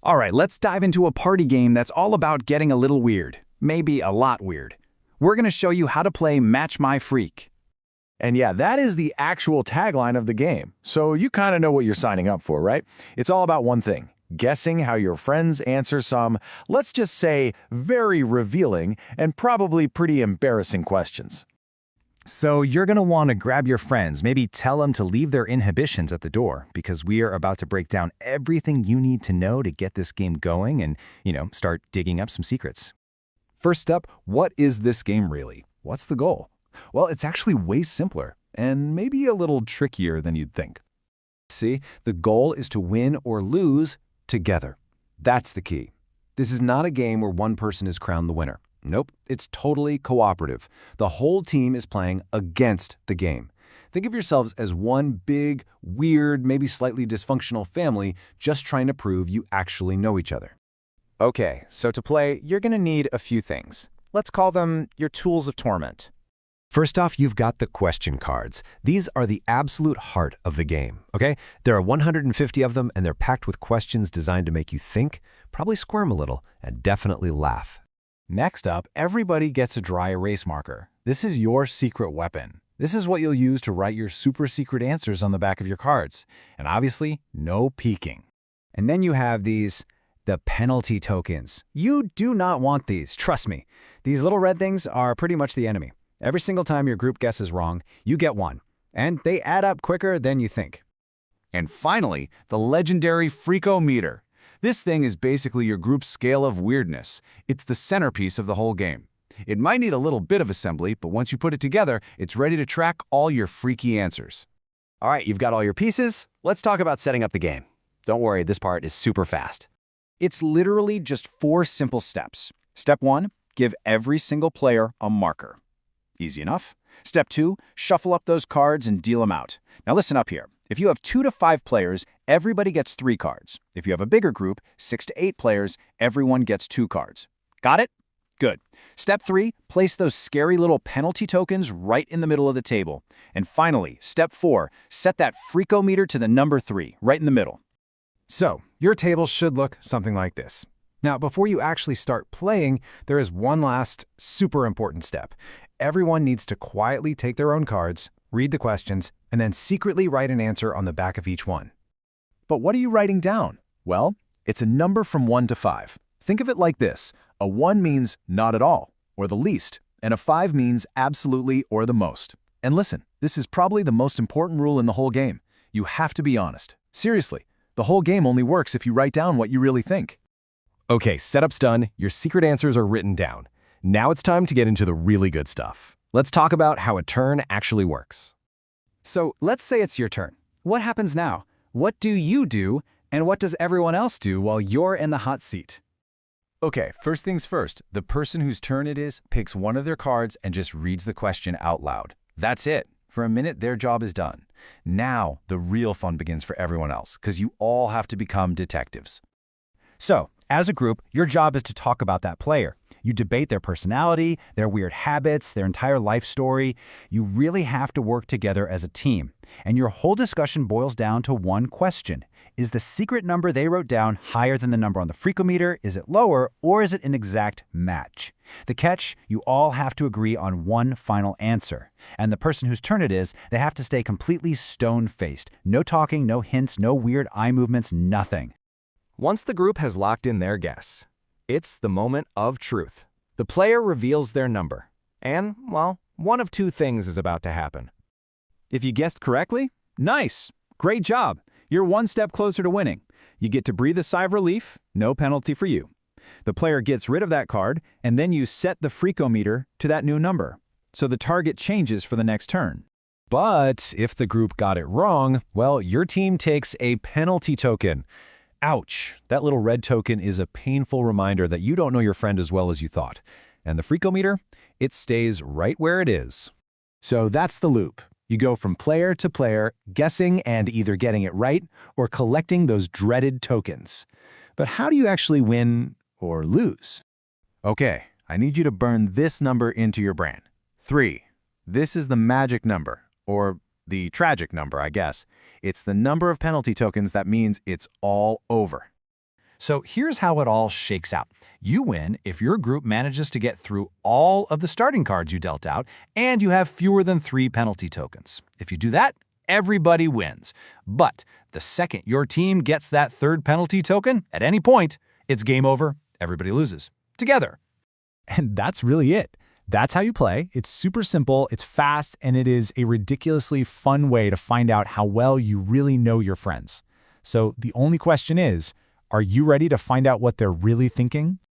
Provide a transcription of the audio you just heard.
All right, let's dive into a party game that's all about getting a little weird. Maybe a lot weird. We're going to show you how to play Match My Freak. And yeah, that is the actual tagline of the game. So you kind of know what you're signing up for, right? It's all about one thing: guessing how your friends answer some, let's just say, very revealing and probably pretty embarrassing questions. So you're going to want to grab your friends, maybe tell them to leave their inhibitions at the door, because we are about to break down everything you need to know to get this game going and, start digging up some secrets. First up, what is this game really? What's the goal? Well, it's actually way simpler and maybe a little trickier than you'd think. See, the goal is to win or lose together. That's the key. This is not a game where one person is crowned the winner. Nope, it's totally cooperative. The whole team is playing against the game. Think of yourselves as one big, weird, maybe slightly dysfunctional family just trying to prove you actually know each other. Okay, so to play, you're going to need a few things. Let's call them your tools of torment. First off, you've got the question cards. These are the absolute heart of the game, okay? There are 150 of them, and they're packed with questions designed to make you think, probably squirm a little, and definitely laugh. Next up, everybody gets a dry erase marker. This is your secret weapon. This is what you'll use to write your super secret answers on the back of your cards. And obviously, no peeking. And then you have the penalty tokens. You do not want these, trust me. These little red things are pretty much the enemy. Every single time your group guesses wrong, you get one. And they add up quicker than you think. And finally, the legendary Freakometer. This thing is basically your group's scale of weirdness. It's the centerpiece of the whole game. It might need a little bit of assembly, but once you put it together, it's ready to track all your freaky answers. All right, you've got all your pieces. Let's talk about setting up the game. Don't worry, this part is super fast. It's literally just 4 simple steps. Step 1, give every single player a marker. Easy enough. Step 2, shuffle up those cards and deal them out. Now listen up here. If you have 2 to 5 players, everybody gets 3 cards. If you have a bigger group, 6 to 8 players, everyone gets 2 cards. Got it? Good. Step 3, place those scary little penalty tokens right in the middle of the table. And finally, step 4, set that Freakometer to the number 3, right in the middle. So, your table should look something like this. Now, before you actually start playing, there is one last super important step. Everyone needs to quietly take their own cards, read the questions, and then secretly write an answer on the back of each one. But what are you writing down? Well, it's a number from 1 to 5. Think of it like this. A 1 means not at all, or the least, and a 5 means absolutely or the most. And listen, this is probably the most important rule in the whole game. You have to be honest. Seriously, the whole game only works if you write down what you really think. Okay, setup's done. Your secret answers are written down. Now it's time to get into the really good stuff. Let's talk about how a turn actually works. So let's say it's your turn. What happens now? What do you do, and what does everyone else do while you're in the hot seat? Okay, first things first. The person whose turn it is picks one of their cards and just reads the question out loud. That's it. For a minute, their job is done. Now, the real fun begins for everyone else, because you all have to become detectives. So, as a group, your job is to talk about that player. You debate their personality, their weird habits, their entire life story. You really have to work together as a team. And your whole discussion boils down to one question. Is the secret number they wrote down higher than the number on the Freakometer? Is it lower, or is it an exact match? The catch, you all have to agree on one final answer. And the person whose turn it is, they have to stay completely stone-faced. No talking, no hints, no weird eye movements, nothing. Once the group has locked in their guess, it's the moment of truth. The player reveals their number. And, well, one of 2 things is about to happen. If you guessed correctly, nice. Great job. You're one step closer to winning. You get to breathe a sigh of relief, no penalty for you. The player gets rid of that card, and then you set the Freakometer to that new number. So the target changes for the next turn. But if the group got it wrong, well, your team takes a penalty token. Ouch! That little red token is a painful reminder that you don't know your friend as well as you thought. And the Freakometer, it stays right where it is. So that's the loop. You go from player to player, guessing and either getting it right or collecting those dreaded tokens. But how do you actually win or lose? Okay, I need you to burn this number into your brain. 3. This is the magic number, or the tragic number, I guess. It's the number of penalty tokens that means it's all over. So here's how it all shakes out. You win if your group manages to get through all of the starting cards you dealt out, and you have fewer than 3 penalty tokens. If you do that, everybody wins. But the second your team gets that 3rd penalty token, at any point, it's game over, everybody loses. Together. And that's really it. That's how you play. It's super simple, it's fast, and it is a ridiculously fun way to find out how well you really know your friends. So the only question is, are you ready to find out what they're really thinking?